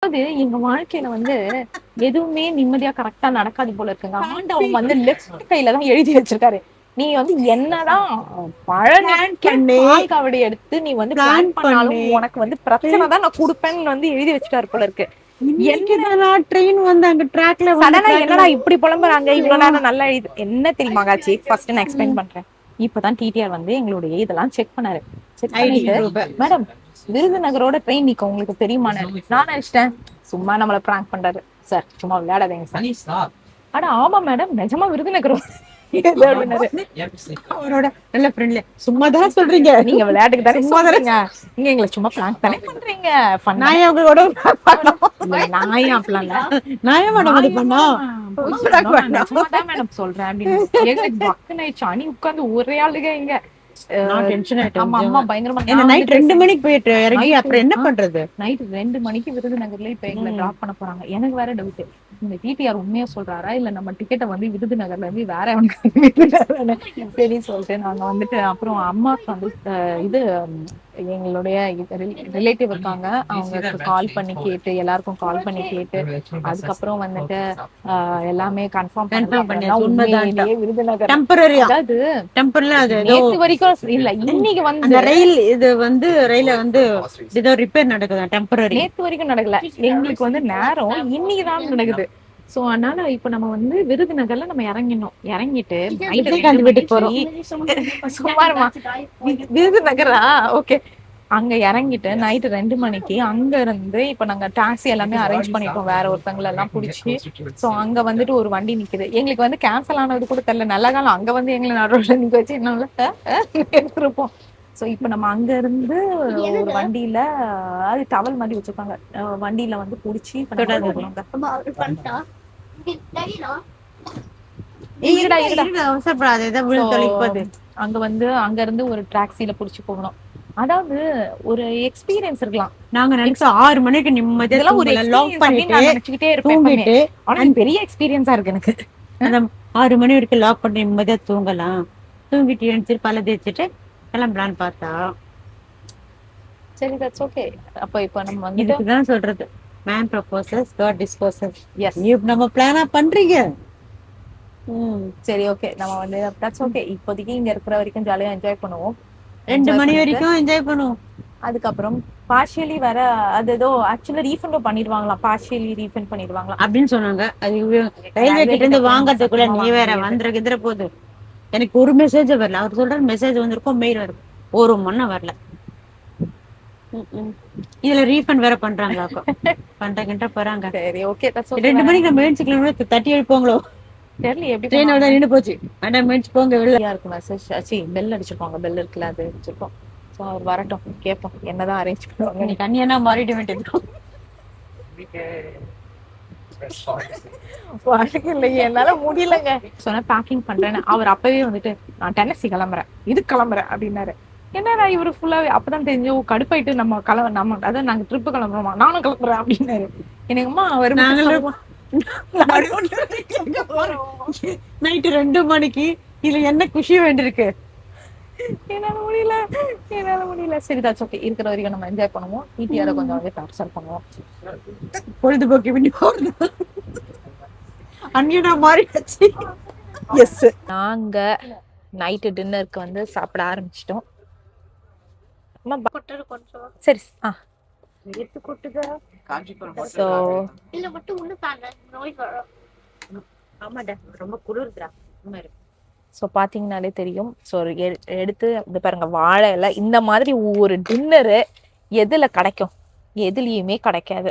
அதாவது எங்க வாழ்க்கையில வந்து எதுவுமே நிம்மதியா கரெக்டா நடக்காது போல இருக்குங்க. ஆண்டவன் வந்து லெஃப்ட் கையில தான் எழுதி வச்சிருக்காரு. நீ வந்து என்னதான் பிளான் பழனிக்கே பண்ணி பால் காவடி எடுத்து நீ வந்து பிளான் பண்ணாலும் உனக்கு வந்து பிரச்சனை தான் நான் கொடுப்பேன்னு வந்து எழுதி வச்சுட்டாரு போல இருக்கு. இன்னைக்கு என்ன தான் ட்ரெயின் வந்து அங்க ட்ராக்ல வந்து சடனா ட்ராக்ல என்னடா இப்படி புலம்புறாங்க இவ்வளவு நேரம் நல்லா என்ன தெரியுமா காட்சி ஃபர்ஸ்ட் நான் எக்ஸ்பிளைன் பண்றேன். இப்பதான் டிடிஆர் வந்து எங்களுடைய இதெல்லாம் செக் பண்ணாரு. செக் ஐடி பண்ணிட்டு ப்ரூஃப். மேடம் விருதுநகரோட ட்ரெயின் நிக்க உங்களுக்கு தெரியுமான்னு நான் நினைச்சிட்டேன் சும்மா நம்மள பிராங்க் பண்றாரு சார் சும்மா விளையாடாதீங்க சார். அட ஆமா மேடம் நிஜமா விருதுநகர் அப்படின்னாரு. அவரோட நல்ல ஃப்ரெண்ட்ல சும்மா தான் சொல்றீங்க, நீங்க விளையாட்டுக்கு தானே சும்மா தானே சொல்றீங்க, நீங்க எங்களை சும்மா பிராங்க் தானே பண்றீங்க. நான் அவங்க கூட பண்ணோம். நான் ஏன் அப்படிலாம் இல்ல நான் ஏன் மேடம் அது பண்ணோம் மேடம் சொல்றேன் அப்படின்னு எங்களுக்கு பக்குன்னு ஆயிடுச்சு. அணி உட்கார்ந்து ஒரே ஆளுங்க இங்க. நான் டென்ஷன் ஆமா ஆயிட்டேன். அம்மா பயங்கரமா என்ன நைட் 2 மணிக்கு போயிட்டு இறங்கி அப்புறம் என்ன பண்றது? நைட் 2 மணிக்கு விருதுநகர்ல இப்ப எங்களை டிராப் பண்ண போறாங்க. எனக்கு வேற டவுட், இந்த டிடிஆர் உண்மையா சொல்றாரா இல்ல நம்ம டிக்கெட்டை வந்து விருதுநகர்ல இருந்து வேற எவனுக்கு சரின்னு சொல்லிட்டு நாங்க வந்துட்டு அப்புறம் அம்மாக்கு வந்து இது எங்களுடைய ரிலேட்டிவ் இருக்காங்க, அவங்களுக்கு கால் பண்ணி கேட்டு எல்லாருக்கும் கால் பண்ணி கேட்டு அதுக்கப்புறம் வந்துட்டு எல்லாமே கன்ஃபார்ம் பண்ணி உண்மையிலேயே விருதுநகர் டெம்பரரியா அதாவது டெம்பரரி அது ஏதோ நேத்து வரைக்கும் இல்ல இன்னைக்கு வந்து அந்த ரயில் இது வந்து ரயில வந்து ஏதோ ரிப்பேர் நடக்குதா டெம்பரரி. நேத்து வரைக்கும் நடக்கல, எங்களுக்கு வந்து நேரம் இன்னைக்குதான் நடக்குது. சோ அதனால இப்ப நம்ம வந்து விருதுநகர்ல நம்ம இறங்கினோம். இறங்கிட்டு விஜயகாந்த் வீட்டுக்கு போறோம். சுமாரமா விருதுநகரா ஓகே அங்க இறங்கிட்டு நைட்டு 2 மணிக்கு அங்க இருந்து இப்ப நாங்க டாக்ஸி எல்லாமே அரேஞ்ச் பண்ணிட்டோம் வேற ஒருத்தங்களை எல்லாம் புடிச்சு. சோ அங்க வந்துட்டு ஒரு வண்டி நிக்குது. எங்களுக்கு வந்து கேன்சல் ஆனது கூட தெரியல. நல்ல காலம் அங்க வந்து எங்களை நடுவுல நிக்க வச்சு என்ன இருப்போம். சோ இப்ப நம்ம அங்க இருந்து ஒரு வண்டியில அது டவல் மாதிரி வச்சிருக்காங்க, வண்டியில வந்து புடிச்சு இப்ப நம்ம போறோங்க. இருடா இருடா அவசரப்படாத, ஏதோ விழுந்து தொலைப்பது. அங்க வந்து அங்க இருந்து ஒரு டாக்ஸில புடிச்சு போகணும். அதாவது ஒரு எக்ஸ்பீரியன்ஸ் இருக்கலாம். நாங்க நினைச்சோம் 6 மணிக்கு நிம்மதியா இதெல்லாம் ஒரு தூங்கலாம், லாக் எக்ஸ்பீரியன்ஸ் அப்படின்னு பண்ணிட்டு நான் நினைச்சுக்கிட்டே இருப்பேன் எப்பவுமே. தூங்கிட்டு ஆனா இது பெரிய எக்ஸ்பீரியன்ஸா இருக்கு எனக்கு. அந்த 6 மணி வரைக்கும் லாக் பண்ணி நிம்மதியா தூங்கலாம், தூங்கிட்டு எழுந்திரிச்சு பல தேய்ச்சிட்டு கிளம்பலான்னு பார்த்தா சரி தட்ஸ் ஓகே. அப்ப இப்ப நம்ம வந்து இதுக்குதான் சொல்றது man proposes God disposes. Yes நம்ம பிளானா பண்றீங்க. சரி ஓகே நம்ம வந்து தட்ஸ் ஓகே. இப்போதைக்கு இங்க இருக்கிற வரைக்கும் ஜாலியா என்ஜாய் பண்ணுவோம். 2 மணி வரைக்கும் என்ஜாய் பண்ணுவோம். அதுக்கப்புறம் பார்ஷியலி வேற அது ஏதோ ஆக்சுவலா ரீஃபண்டும் பண்ணிடுவாங்களாம், பார்ஷியலி ரீஃபண்ட் பண்ணிடுவாங்களாம் அப்படின்னு சொன்னாங்க. அது ரயில்வே கிட்ட இருந்து வாங்கறதுக்குள்ள நீ வேற வந்துற போகுது. எனக்கு ஒரு மெசேஜ் வரல. அவர் சொல்றாரு மெசேஜ் வந்திருக்கும், மெயில் வரும், ஒரு மண்ண வரல. இதுல ரீஃபண்ட் வேற பண்றாங்களா? பண்றேன்கிட்ட போறாங்க. சரி ஓகே தட்ஸ் ஓகே. 2 மணிக்கு நம்ம எழுச்சிக்கலாம் தட்டி எழுப்போங்களோ தெரியல எப்படி ட்ரெயின் தான் நின்று போச்சு. மேடம் மேட்ச் போங்க வெளில இருக்கு மெசேஜ் ஆச்சு. பெல் அடிச்சிருப்பாங்க, பெல் இருக்குல்ல அது வச்சிருக்கோம். ஸோ அவர் வரட்டும் கேட்போம் என்னதான் அரேஞ்ச் பண்ணுவாங்க. நீ கண்ணியனா மாறிட வேண்டியது. இல்லையே என்னால முடியலங்க. சொன்ன பேக்கிங் பண்றேன்னு அவர் அப்பவே வந்துட்டு நான் டென்னசி கிளம்புறேன் இது கிளம்புறேன் அப்படின்னாரு. என்னடா இவரு ஃபுல்லாவே அப்பதான் தெரிஞ்சு கடுப்பாயிட்டு நம்ம அதான் நாங்க ட்ரிப்பு கிளம்புறோமா நானும் கிளம்புறேன் அப்படின்னாரு. எனக்குமா அவர் நைட்டு 2 மணிக்கு இதுல என்ன குஷி வேண்டியிருக்கு? என்னால முடியல. சரி தாட்ஸ் ஓகே. இருக்கிற வரைக்கும் நம்ம என்ஜாய் பண்ணுவோம். டிடிஆரை கொஞ்சம் வந்து டார்ச்சர் பண்ணுவோம். பொழுதுபோக்கு வேண்டி அன்னியனா மாறிடுச்சு. எஸ் நாங்க நைட்டு டின்னருக்கு வந்து சாப்பிட ஆரம்பிச்சிட்டோம். சரி ரொம்ப குளிர்தா. ஸோ பார்த்தீங்கன்னாலே தெரியும். ஸோ எடுத்து இந்த பாருங்க வாழை இலை. இந்த மாதிரி ஒவ்வொரு டின்னரு எதுல கிடைக்கும்? எதுலயுமே கிடைக்காது.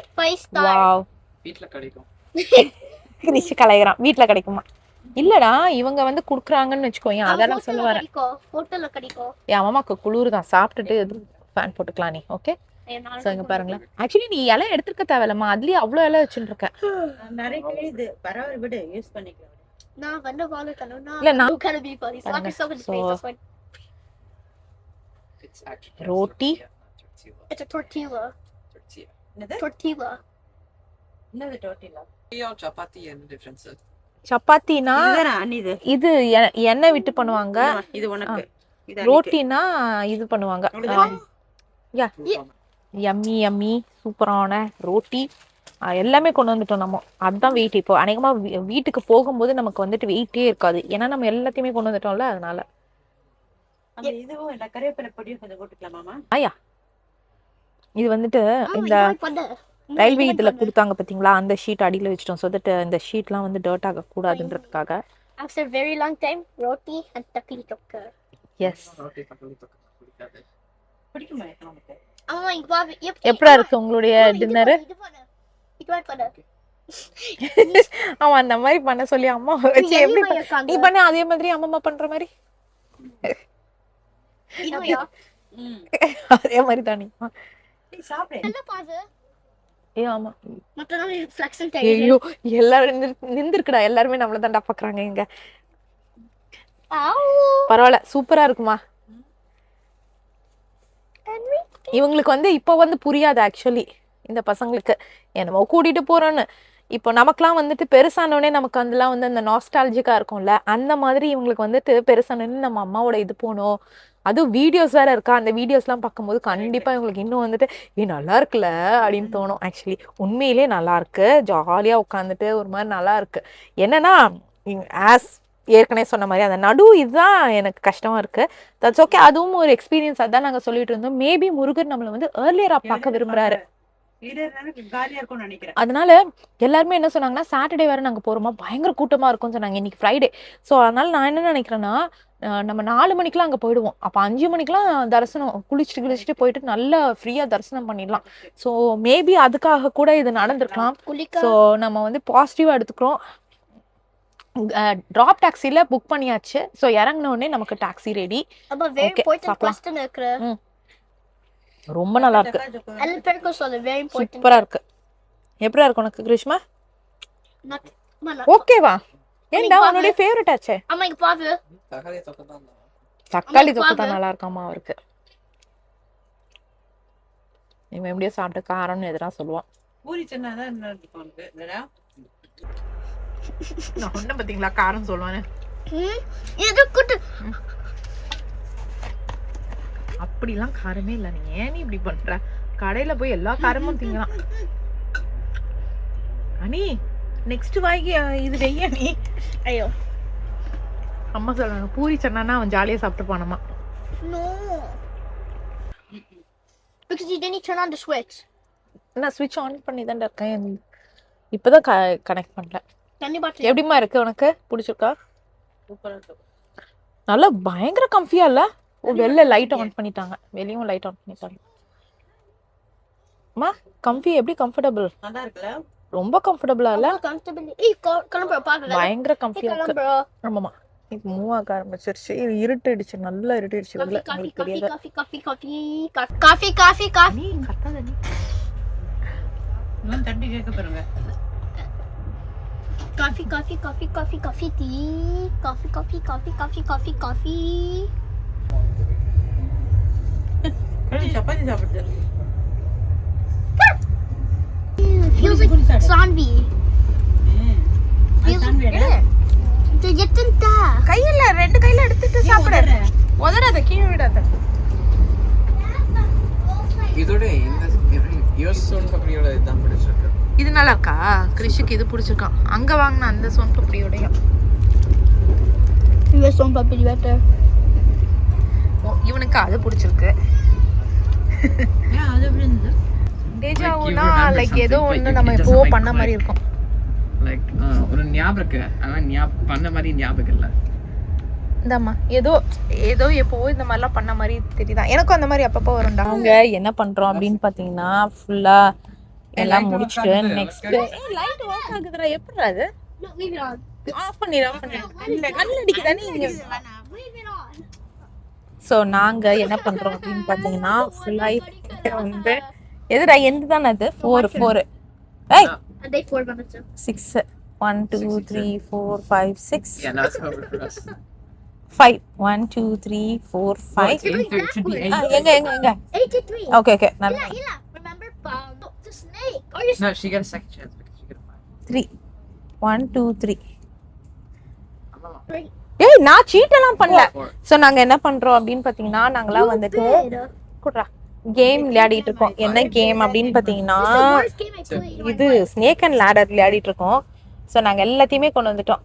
கிரிஷ் கலைகிறான். வீட்டுல கிடைக்குமா? இல்லடா இவங்க வந்து குடுக்குறாங்கன்னு வச்சுக்கோங்க, அதெல்லாம் சொல்ல வரேன். என் அம்மாக்கு குளிர் தான், சாப்பிட்டுட்டு ஃபேன் போட்டுக்கலாம் நீ. ஓகே சோ இங்க பாருங்களேன். ஆக்சுவலி நீ இலை எடுத்துக்க தேவையில்லம்மா, அதுலயே அவ்வளவு இலை வச்சுட்டு இருக்க. நிறைய கேக்குது, பரவாயில்லை விடு, யூஸ் பண்ணிக்கலாம். நான் வந்து இல்ல நான் ரோட்டி சப்பாத்தினா இது எண்ணெய் விட்டு பண்ணுவாங்க, இது உனக்கு. ரோட்டினா இது பண்ணுவாங்க. யம்மி யம்மி சூப்பரான ரோட்டி எல்லாமே கொண்டு வந்துட்டோம் நம்ம. அதுதான் வெயிட். இப்போ அநேகமா வீட்டுக்கு போகும்போது நமக்கு வந்துட்டு வெயிட்டே இருக்காது, ஏன்னா நம்ம எல்லாத்தையுமே கொண்டு வந்துட்டோம்ல. அதனால இதுவும் இல்ல கறிவேப்பிலை பொடியும் கொஞ்சம் போட்டுக்கலாமாமா? ஐயா இது வந்துட்டு இந்த ரயில்வே இதுல கொடுத்தாங்க பாத்தீங்களா, அந்த ஷீட் அடியில வச்சிட்டோம். ஸோ தட் இந்த ஷீட்லாம் வந்து டர்ட் ஆக கூடாதுன்றதுக்காக. After a very long time, roti and takli tokka. Yes. பிடிக்குமா நமக்கு? Oh, எப்படா இருக்கு உங்களுடைய டின்னர்? அவன் அந்த மாதிரி பண்ண சொல்லி அம்மா வச்சு எப்படி நீ பண்ண அதே மாதிரி அம்மா பண்ற மாதிரி அதே மாதிரி தானே ஆமா. ஐயோ எல்லாரும் நின்றுக்குடா, எல்லாருமே நம்மள தான்டா பாக்குறாங்க இங்க. பரவாயில்ல, சூப்பரா இருக்குமா. இவங்களுக்கு வந்து இப்போ வந்து புரியாது ஆக்சுவலி, இந்த பசங்களுக்கு என்னமோ கூட்டிட்டு போறோன்னு. இப்போ நமக்குலாம் வந்துட்டு பெருசானோடனே நமக்கு அதெல்லாம் வந்து அந்த நாஸ்டாலஜிக்கா இருக்கும்ல, அந்த மாதிரி இவங்களுக்கு வந்துட்டு பெருசானோடனே நம்ம அம்மாவோட இது போகணும். அதுவும் வீடியோஸ் வேற இருக்கா, அந்த வீடியோஸ்லாம் பார்க்கும்போது கண்டிப்பா இவங்களுக்கு இன்னும் வந்துட்டு நல்லா இருக்குல்ல அப்படின்னு தோணும். ஆக்சுவலி உண்மையிலே நல்லா இருக்கு, ஜாலியா உட்காந்துட்டு ஒரு மாதிரி நல்லா இருக்கு. என்னன்னா ஆஸ் ஏற்கனவே சொன்ன மாதிரி அந்த நடு இதுதான் எனக்கு கஷ்டமா இருக்கு. தட்ஸ் ஓகே, அதுவும் ஒரு எக்ஸ்பீரியன்ஸ். அதான் நாங்க சொல்லிட்டு இருந்தோம், மேபி முருகர் நம்மளை வந்து ஏர்லியரா பார்க்க விரும்புறாரு. அதனால எல்லாருமே என்ன சொன்னாங்கன்னா, சாட்டர்டே வேற நாங்க போறோமா, பயங்கர கூட்டமா இருக்கும்னு சொன்னாங்க. இன்னைக்கு ஃப்ரைடே. ஸோ அதனால நான் என்ன நினைக்கிறேன்னா, நம்ம 4 மணிக்கெல்லாம் அங்க போயிடுவோம். அப்ப 5 மணிக்கெல்லாம் தரிசனம் குளிச்சுட்டு போயிட்டு நல்லா ஃப்ரீயா தரிசனம் பண்ணிடலாம். ஸோ மேபி அதுக்காக கூட இது நடந்திருக்கலாம். ஸோ நம்ம வந்து பாசிட்டிவா எடுத்துக்கிறோம். டிராப் டாக்ஸில புக் பண்ணியாச்சு. ஸோ இறங்கின உடனே நமக்கு டாக்ஸி ரெடி. ரொம்ப நல்லா இருக்கு, சூப்பரா இருக்கு. எப்படியா இருக்கு உனக்கு கிருஷ்மா? ஓகேவா? ஏன்டா உன்னுடைய ஃபேவரட் ஆச்சே? தக்காளி தொக்கு தான் நல்லா இருக்காமா அவருக்கு. இவன் எப்படியோ சாப்பிட்டு காரம்னு எதிராக சொல்லுவான். நான் ஒண்ணு பாத்தீங்களா காரம் சொல்லுவானே, அப்படிலாம் காரமே இல்ல. நீ ஏன் இப்படி பண்ற? கடையில போய் எல்லா காரமும் திங்கலாம். அனி நெக்ஸ்ட் வாங்கி இது வெய்ய நீ. ஐயோ அம்மா சொல்றாங்க பூரி சன்னானா அவன் ஜாலியா சாப்பிட்டு போனமா. No, because you didn't turn on the switch. நான் ஸ்விட்ச் ஆன் பண்ணி தான் இருக்கேன், இப்பதான் கனெக்ட் பண்ணல. எப்படிமா இருக்கு உனக்கு? பிடிச்சிருக்கா? சூப்பரா இருக்கு, நல்லா பயங்கர கம்ஃபியா இல்ல? வெளில லைட் ஆன் பண்ணிட்டாங்க, வெளியும் லைட் ஆன் பண்ணிட்டாங்க. அம்மா கம்ஃபி எப்படி? கம்ஃபர்டபிள்? நல்லா இருக்குல, ரொம்ப கம்ஃபர்டபிளா இல்ல? பயங்கர கம்ஃபியா இருக்கு. ஆமாமா, இப்போ மூவ் ஆக ஆரம்பிச்சிருச்சு. இது இருட்டிடுச்சு, நல்லா இருட்டிடுச்சு. உள்ள உங்களுக்கு தெரியாது. காஃபி கத்தாத நீ. நான் தட்டி கேட்க பாருங்க. Coffee, tea. Coffee. சப்பாத்தி சாப்பிடுது. Feels like Sanvi. கையில ரெண்டு கையில எடுத்துட்டு சாப்பிடு. உதறாத, கீழே விடாத. இதோட இந்த யோசோன் பப்படியோட இதான் பிடிச்சிருக்கு. இது நல்லா இருக்கா? கிருஷிக்கு இது பிடிச்சிருக்கான். அங்க வாங்கின அந்த சோன் பப்படியோடய சோன் பப்படி better. இவனுக்கு அது பிடிச்சிருக்கு. அது எப்படி இருந்தது? டேஜாவுனா லைக் ஏதோ ஒண்ணு நம்ம எப்போ பண்ண மாதிரி இருக்கும். லைக் ஒரு ஞாபகம் இருக்கு, ஆனா பண்ண மாதிரி ஞாபகம் இல்ல. இந்தம்மா ஏதோ எப்போ இந்த மாதிரிலாம் பண்ண மாதிரி தெரியுதா? எனக்கும் அந்த மாதிரி அப்பப்போ வரும்டா. அவங்க என்ன பண்றோம் அப்படின்னு பாத்தீங்கன்னா, ஃபுல்லா எல்லாம் முடிச்சுட்டு நெக்ஸ்ட் லைட் வர்க் ஆகுதுடா. எப்படிடா அது? ஆஃப் பண்ணிடு. கண்ணு அடிக்குதானே இங்க. சோ நாங்க என்ன பண்றோம் அப்படின்னு பாத்தீங்கன்னா, ஃபுல்லா வந்து எதுடா எந்த தானே அது 4 ஏய் They 4 minutes. 6 1 2 3 4 5 6 Yeah, that's over for us. 5 1 2 3 4 5 It should be 8. எங்க 83. Okay Yeah. Remember the snake. Or you No, she got a second chance because she got a 5. 3 1 2 3. Amma. ஏய் நான் சீட் எல்லாம் பண்ணல. சோ நாங்க என்ன பண்றோம் அப்படின்னு பாத்தீங்கன்னா, நாங்கலாம் வந்துட்டு குட்ரா கேம் விளையாடிட்டு இருக்கோம். என்ன கேம் அப்படின்னு பாத்தீங்கன்னா It's the worst game I played. இது ஸ்னேக் அண்ட் லேடர் விளையாடிட்டு இருக்கோம். ஸோ நாங்க எல்லாத்தையுமே கொண்டு வந்துட்டோம்.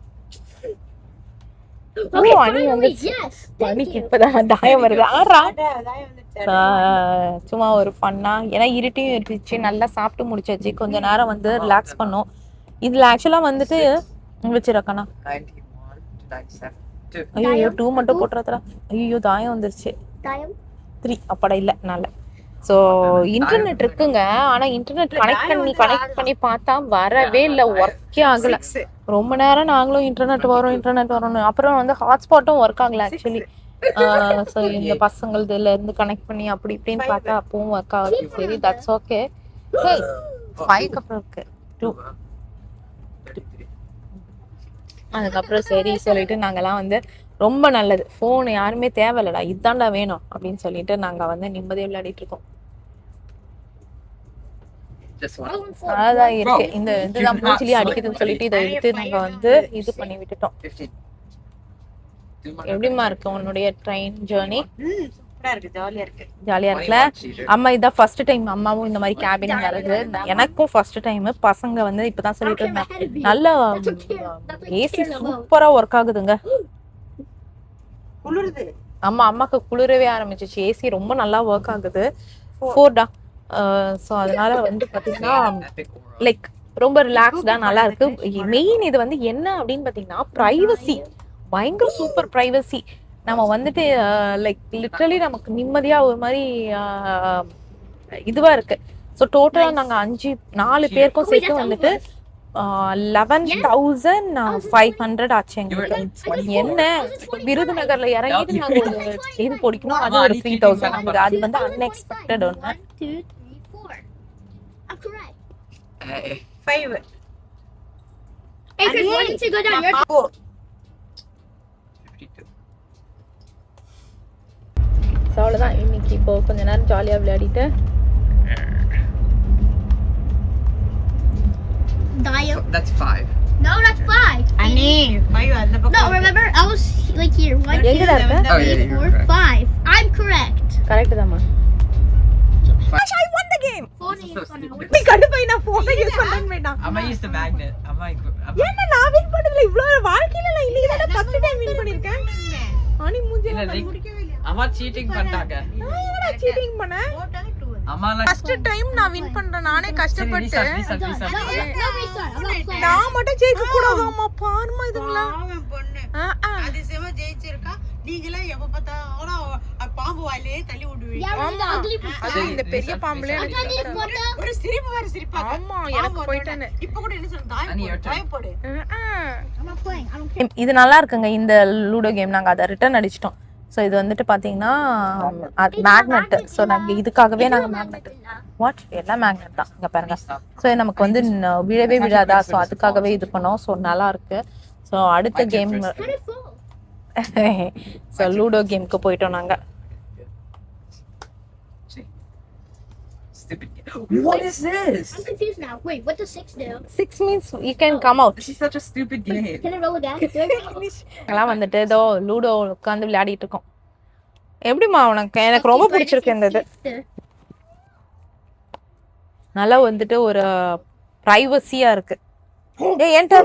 Okay, ஓ, அணி finally, வந்துச்சு. yes. Thank அணிக்கு you. இப்பதான் தாயம் வருது. ஆறா வந்துச்சு. சும்மா ஒரு ஃபன்னா, ஏன்னா இருட்டியும் இருந்துச்சு, நல்லா சாப்பிட்டு முடிச்சாச்சு, கொஞ்ச நேரம் வந்து ரிலாக்ஸ் பண்ணோம். இதுல ஆக்சுவலா வந்துட்டு வச்சிருக்கண்ணா 91 to 97. Two. ஐயோ 2 மட்டும் போட்டுறதுல ஐயோ தாயம் வந்துருச்சு. Diam. 3 அப்பட இல்ல நால. ஸோ இன்டர்நெட் இருக்குங்க, ஆனா இன்டர்நெட் கனெக்ட் பண்ணி பார்த்தா வரவே இல்லை, ஒர்க்கே ஆகல. ரொம்ப நேரம் நாங்களும் இன்டர்நெட் வரும்னு, அப்புறம் வந்து ஹாட்ஸ்பாட்டும் ஒர்க் ஆகல ஆக்சுவலி. ஸோ இந்த பசங்கள்துல இருந்து கனெக்ட் பண்ணி அப்படி இப்படின்னு பார்த்தா அப்பவும் ஒர்க் ஆகுது. சரி, தட்ஸ் ஓகே. 5 அப்புறம் இருக்கு 2. 33. அதுக்கப்புறம் சரி சொல்லிட்டு நாங்கெல்லாம் வந்து ரொம்ப நல்லது, ஃபோன் யாருமே தேவையில்லடா, இதாண்டா வேணும் அப்படின்னு சொல்லிட்டு நாங்க வந்து நிம்மதியா விளையாடிட்டு இருக்கோம். Just one. Round 4. அதான் இருக்கு, இந்த இதுதான் மூச்சிலேயே அடிக்குதுன்னு சொல்லிட்டு இதை எடுத்து நாங்க வந்து இது பண்ணி விட்டுட்டோம். 15. எப்படிமா இருக்கு உன்னுடைய ட்ரெயின் ஜேர்னி? சூப்பரா இருக்கு, ஜாலியா இருக்கு. ஜாலியா இருக்குல்ல? அம்மா இதான் ஃபர்ஸ்ட் டைம் அம்மாவும் இந்த மாதிரி கேபின் வருது. எனக்கும் ஃபர்ஸ்ட் டைம். பசங்க வந்து இப்பதான் சொல்லிட்டு இருந்தாங்க நல்ல ஏசி சூப்பரா ஒர்க் ஆகுதுங்க. குளிருது. அம்மாக்கு குளிரவே ஆரம்பிச்சிச்சு, ஏசி ரொம்ப நல்லா ஒர்க் ஆகுது. 4டா. ஸோ அதனால வந்து பாத்தீங்கன்னா லைக் ரொம்ப ரிலாக்ஸ்டா நல்லா இருக்கு. மெயின் இது வந்து என்ன அப்படின்னு பாத்தீங்கன்னா பிரைவசி, பயங்கர சூப்பர் பிரைவசி. நம்ம வந்துட்டு லைக் லிட்டரலி நமக்கு நிம்மதியா ஒரு மாதிரி இதுவா இருக்கு. ஸோ டோட்டலா நாங்க 4 பேருக்கும் சேர்த்து வந்துட்டு 11,500 ஆச்சு எங்களுக்கு. என்ன விருதுநகர்ல இறங்கிட்டு நாங்க ஒரு இது பிடிக்கணும், அது ஒரு 3,000 ஆகுது. அது வந்து அன்எக்ஸ்பெக்டட் ஒண்ணு. 1, 2, 3, 4. I'm correct. 5. Hey, Chris, why didn't you go down? You're 4. 52. So அவ்வளோதான் இன்னைக்கு. இப்போ கொஞ்ச நேரம் ஜாலியா விளையாடிட்டு Diam. That's 5. No, that's 5. அண்ணே 5 அந்த பக்கம். No, remember, I was like here. 1, 2, எங்கடா இருக்க? Oh, yeah, 3, you're 4, correct. 5. I'm correct. Correct தான்மா. 5. I won the game. Phone This is is so on stupid. நீ கடுப்பை நான் போன் யூஸ் பண்றேன்னு வேண்டாம். Amma used the magnet. Amma. என்ன நான் win பண்ணதுல இவ்ளோ வாழ்க்கையில நான் இன்னைக்கு தான் ஃபர்ஸ்ட் டைம் வின் பண்ணிருக்கேன். ஆனி மூஞ்சில இல்ல, like, முடிக்கவே இல்ல. Amma cheating பண்ணிட்டாங்க. நான் என்னடா சீட்டிங் பண்ணேன்? போட்டாங்க 2. Amma like. ஃபர்ஸ்ட் டைம் நான் வின் பண்றேன் நானே கஷ்டப்பட்டு. No, restart. I'm not playing. நான் மட்டும் ஜெயிக்க கூடாதாமா, பாருமா இதுங்களா. அவன் பொண்ணு அதிசயமா ஜெயிச்சிருக்கா. நீங்களே எப்ப பார்த்தாலும் பாம்பு வாயிலே தள்ளி விடுவீங்க. Yeah, we're the ugly people. அது இந்த பெரிய பாம்புல I'm trying to get put up. ஒரு சிரிப்பு வர சிரிப்பாங்க. ஆமா எனக்கு போயிட்டானே. இப்ப கூட என்ன சொல்ற அனி, your turn. தாய் போடு. I'm not playing. I don't care. இது நல்லா இருக்குங்க இந்த லூடோ கேம். நாங்க அதை ரிட்டர்ன் அடிச்சிட்டோம். ஸோ இது வந்துட்டு பாத்தீங்கன்னா மேக்னெட். ஸோ நாங்க இதுக்காகவே நாங்க மேக்னெட் வாட் எல்லாம் மேக்னெட் தான் இங்க பாருங்க. ஸோ நமக்கு வந்து விழவே விழாதா, ஸோ அதுக்காகவே இது பண்ணோம். ஸோ நல்லா இருக்கு. ஸோ அடுத்த game How did it fall? So ludo கேமுக்கு போயிட்டோம் நாங்க. Stupid. What is this? I'm confused now. Wait, what does 6 do? 6 means you can come out. This is such a stupid game. Can I roll again? Do I roll? எல்லாம் வந்துட்டு ஏதோ ludo உட்காந்து விளையாடிட்டு இருக்கோம். எப்படிமா உனக்கு? எனக்கு ரொம்ப பிடிச்சிருக்கு இந்த இது. நல்லா வந்துட்டு ஒரு பிரைவசியா இருக்கு. ஏய் ஏன்டா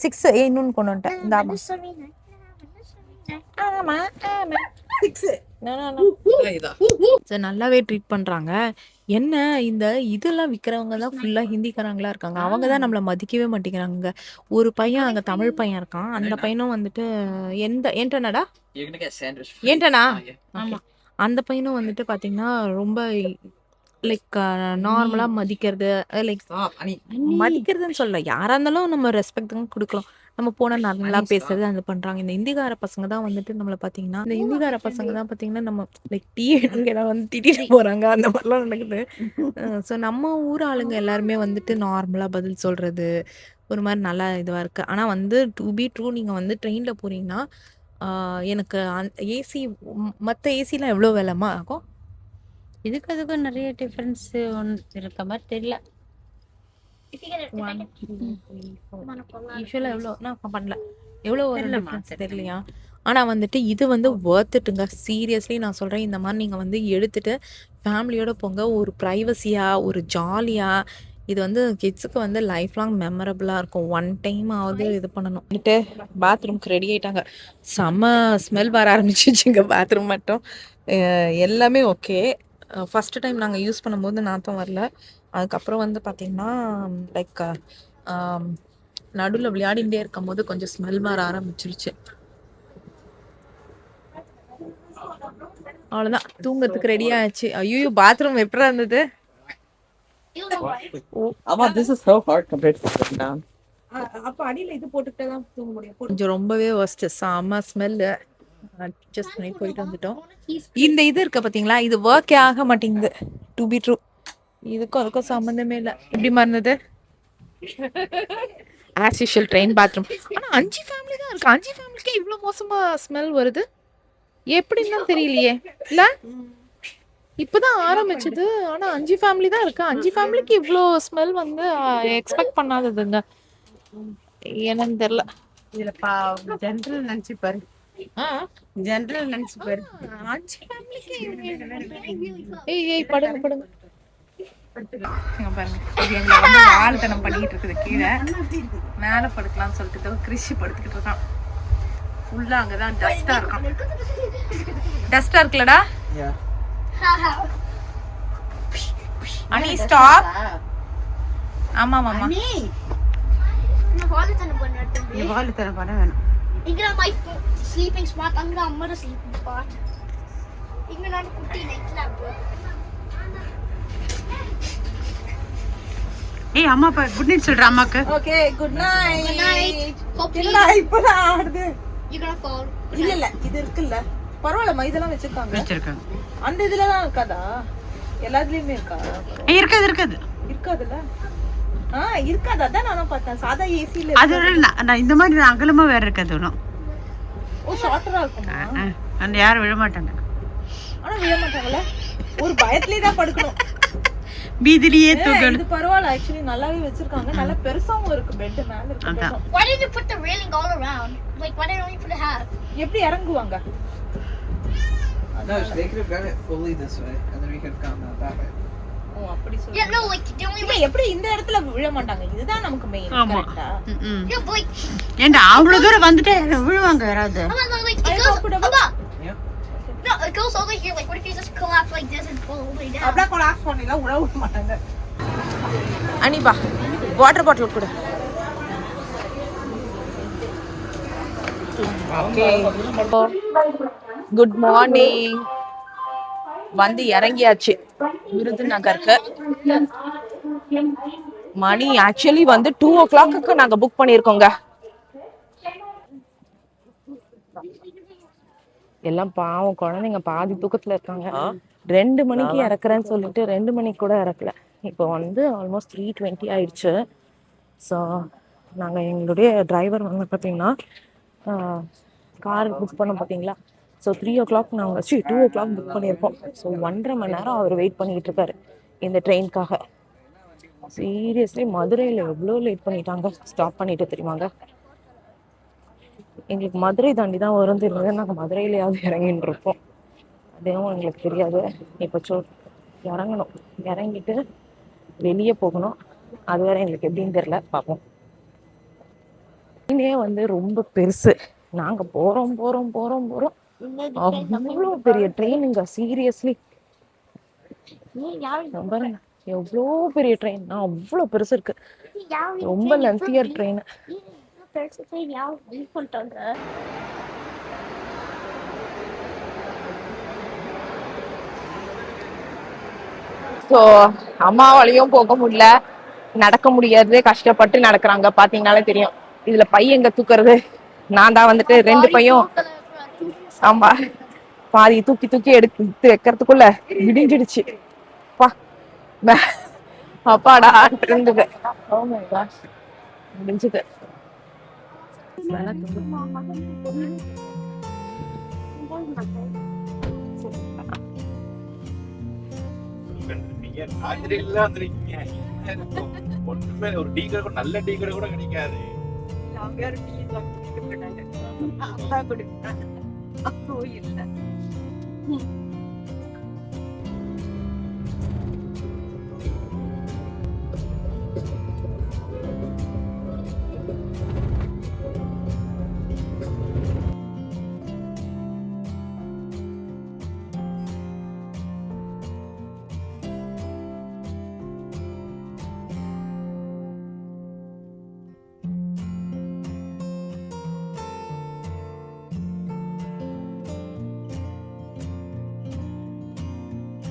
6 இன்னொன்னு கொண்டு வந்துட்டேன். இந்த ஆமா ஆமா ஆமா 6 நல்லாவே ட்ரீட் பண்றாங்க. என்ன இந்த இதெல்லாம் விக்கிறவங்க தான் ஃபுல்லா ஹிந்திக்காரங்களா இருக்காங்க. அவங்க தான் நம்மள மதிக்கவே மாட்டேங்கிறாங்க. ஒரு பையன் அங்க தமிழ் பையன் இருக்கான். அந்த பையனும் வந்துட்டு ஏன்டனடா You're gonna get sandwich. ஏன்டனா Yeah. ஆமா அந்த பையனும் வந்துட்டு பாத்தீங்கன்னா ரொம்ப லைக் நார்மலா மதிக்கிறது, லைக் Stop, Annie. மதிக்கிறதுன்னு சொல்ல, யாரா இருந்தாலும் நம்ம ரெஸ்பெக்ட் தான் கொடுக்கலாம். நம்ம போனா நல்லா பேசுறது அது பண்றாங்க. இந்த இந்திக்கார பசங்க தான் வந்துட்டு நம்மள பாத்தீங்கன்னா நம்ம லைக் டீ எல்லாம் வந்து திட்டிட்டு போறாங்க. அந்த மாதிரிலாம் நடக்குது. ஸோ நம்ம ஊர் ஆளுங்க எல்லாருமே வந்துட்டு நார்மலா பதில் சொல்றது ஒரு மாதிரி நல்லா இதுவா இருக்கு. ஆனா வந்து டு பி ட்ரூ, நீங்க வந்து ட்ரெயின்ல போறீங்கன்னா எனக்கு ஏசி மற்ற ஏசிலாம் எவ்வளோ விலைமா ஆகும்? இதுக்கு அதுக்கும் நிறைய டிஃபரன்ஸ் இருக்க மாதிரி தெரியல. If you get it, if I 1 get 2 3 4 monochrome, யூஸ்வலாக எவ்வளோ நான் பண்ணல, எவ்வளோ ஒரு டிஃப்ரென்ஸ் தெரியலையா? ஆனால் வந்துட்டு இது வந்து ஒர்த்துட்டுங்க. சீரியஸ்லி நான் சொல்கிறேன், இந்த மாதிரி நீங்கள் வந்து எடுத்துகிட்டு ஃபேமிலியோடு போங்க. ஒரு ப்ரைவசியாக, ஒரு ஜாலியாக. இது வந்து கிட்ஸுக்கு வந்து லைஃப் லாங் மெமரபுளாக இருக்கும். ஒன் டைம் ஆகுது இது பண்ணணும். வந்துட்டு பாத்ரூம்க்கு ரெடி ஆகிட்டாங்க. செம்ம ஸ்மெல் வர ஆரம்பிச்சிச்சுங்க பாத்ரூம் மட்டும். எல்லாமே ஓகே. ஃபஸ்ட்டு டைம் நாங்கள் யூஸ் பண்ணும்போது நாத்தம் வரல. அதுக்கப்புறம் வந்து பார்த்திங்கன்னா லைக் நடுவில் விளையாடிகிட்டே இருக்கும்போது கொஞ்சம் ஸ்மெல் வர ஆரம்பிச்சிருச்சு. அவ்வளோதான், தூங்கறதுக்கு ரெடி ஆச்சு. ஐயோ பாத்ரூம் எப்படா இருந்தது? This is so hard compared to sitting down. அப்ப அடியில இது போட்டுக்கிட்டே தான் தூங்க முடியும். கொஞ்சம் ரொம்பவே ஒஸ்ட். செம்ம ஸ்மெல்லு. அட்ஜஸ்ட் பண்ணி போயிட்டு வந்துட்டோம். இந்த இது இருக்க பார்த்தீங்களா, இது ஒர்க்கே ஆக மாட்டேங்குது. டு பி ட்ரூ, இதுக்கும் அதுக்கும் சம்மந்தமே இல்லை. எப்படிமா இருந்தது? As usual train bathroom. ஆனால் 5 ஃபேமிலி தான் இருக்கு. 5 ஃபேமிலிக்கே இவ்வளோ மோசமா ஸ்மெல் வருது எப்படின்னு தெரியலையே. இல்ல இப்பதான் ஆரம்பிச்சது, ஆனா 5 ஃபேமிலி தான் இருக்கு. 5 ஃபேமிலிக்கு இவ்வளோ ஸ்மெல் வந்து எக்ஸ்பெக்ட் பண்ணாததுங்க. என்னன்னு தெரியல. இதுல ஜெனரல் நினைச்சு பாரு. ஜெனரல் நினைச்சு பாரு. 5 ஃபேமிலிக்கு ஏய் படுங்க படுங்க. பாருங்க, எங்களை வந்து வாழ்த்தனம் பண்ணிட்டு இருக்குது. கீழே மேல படுக்கலாம்னு சொல்லிட்டு கிறிஷி படுத்துக்கிட்டு இருக்கான். ஃபுல்லா அங்கதான் டஸ்டா இருக்கான். டஸ்டா இருக்குலடா. அனி ஸ்டாப். ஆமா மாமா, நான் வால்தனம் பண்ணிட்டேன். நீ வால்தனம் பண்ண வேணாம். இங்க மை ஸ்லீப்பிங் ஸ்பாட், அங்க அம்மாட ஸ்லீப்பிங் ஸ்பாட். இங்க நான் குட்டி நைட்ல bro. ஏய் அம்மா அப்பா குட் நைட் சொல்ற அம்மாக்கு. Okay good night. Good night. Hopefully இப்பதான் ஆடுது. you're gonna fall. இல்ல இது இருக்குல்ல, பரவாயில்லம்மா, இதெல்லாம் வச்சிருக்காங்க. வச்சிருக்காங்க. அந்த இதுலதான் இருக்காதா? எல்லாத்துலயுமே இருக்கா? இருக்காது இருக்காதுல்ல. இருக்காது. அதான் நானும் பார்த்தேன். சாதா ஏசில அது நான் இந்த மாதிரி அகலமா வேற இருக்காது ஒன்றும். ஓ ஷார்ட்டரா இருக்குமா? அந்த யாரும் விழ மாட்டாங்க. ஆனா விழ மாட்டாங்கல்ல, ஒரு பயத்திலே தான் படுக்கணும். பீதிலியே தூக்கணும். இது பரவாயில்ல, ஆக்சுவலி நல்லாவே வச்சிருக்காங்க. நல்லா பெருசாவும் இருக்கு. பெட் மேல இருக்கு. Why did you put the railing all around? Like why didn't you put a hat? எப்படி இறங்குவாங்க? No, they could have done it fully this way, and then we could have gone that way. ஓ அப்படி சொல்லுங்க. Yeah, no, like the only way. எப்படி இந்த இடத்துல விழ மாட்டாங்க? இதுதான் நமக்கு மெயின். கரெக்ட்டா? Yeah, but like ஏண்டா அவ்வளவு தூரம் வந்துட்டே விழுவாங்க யாராவது? like it goes above. Yeah. No, it goes over here. Like what if you just collapse like this and fall all the way down? அப்படியே கொலாப்ஸ் பண்ணிலாம் உள்ள விட மாட்டாங்க. அனிபா வாட்டர் பாட்டில் கொடு. Okay good morning. வந்து இறங்கியாச்சு விருதுநகருக்கு. மணி ஆக்சுவலி வந்து 2 o'clock நாங்க book பண்ணிருக்கோங்க. எல்லாம் பாவம் குழந்தைங்க பாதி தூக்கத்துல இருக்காங்க. 2 மணிக்கு இறக்குறேன்னு சொல்லிட்டு 2 மணிக்கு கூட இறக்கல. இப்போ வந்து ஆல்மோஸ்ட் 3:20 ஆயிடுச்சு. ஸோ நாங்கள் எங்களுடைய டிரைவர் வந்து பார்த்தீங்கன்னா கார் புக் பண்ணோம் பார்த்தீங்களா. ஸோ 3 o'clock நாங்கள் 2 o'clock புக் பண்ணியிருக்கோம். ஸோ 1.5 மணி நேரம் அவர் வெயிட் பண்ணிக்கிட்டு இருக்காரு இந்த ட்ரெயினுக்காக. சீரியஸ்லி மதுரையில் எவ்வளோ லேட் பண்ணிட்டாங்க. ஸ்டாப் பண்ணிட்டு தெரியுமாங்க. எங்களுக்கு மதுரை தாண்டி தான் வரும் தெரியுது. நாங்கள் மதுரையிலேயாவது இறங்கின்னு இருப்போம். அதுவும் எங்களுக்கு தெரியாது. இப்போ இறங்கணும். இறங்கிட்டு வெளியே போகணும். அது வேற எங்களுக்கு எப்படின்னு தெரியல. பார்ப்போம். ட்ரெயினே வந்து ரொம்ப பெருசு. நாங்கள் போகிறோம் அவ்வளோ பெரிய ட்ரெயினுங்க. சீரியஸ்லி பாருங்க எவ்வளோ பெரிய ட்ரெயின். அவ்வளோ பெருசு இருக்கு. ரொம்ப லென்த்தியர் ட்ரெயின். ஸோ அம்மாவாலையும் போக முடியல, நடக்க முடியாது, கஷ்டப்பட்டு நடக்கிறாங்க. பாத்தீங்கன்னாலே தெரியும். இதுல பை எங்க தூக்குறது? நான் தான் வந்துட்டு 2 பையும் ஆமா பாதி தூக்கி எடுத்து வைக்கிறதுக்குள்ள விடிஞ்சிடுச்சு. அப்பாடா இருந்தது. முடிஞ்சது. ஒண்ணுமே ஒரு டீ கடை கூட நல்ல டீ கடை கூட கிடைக்காது. கோயில்ல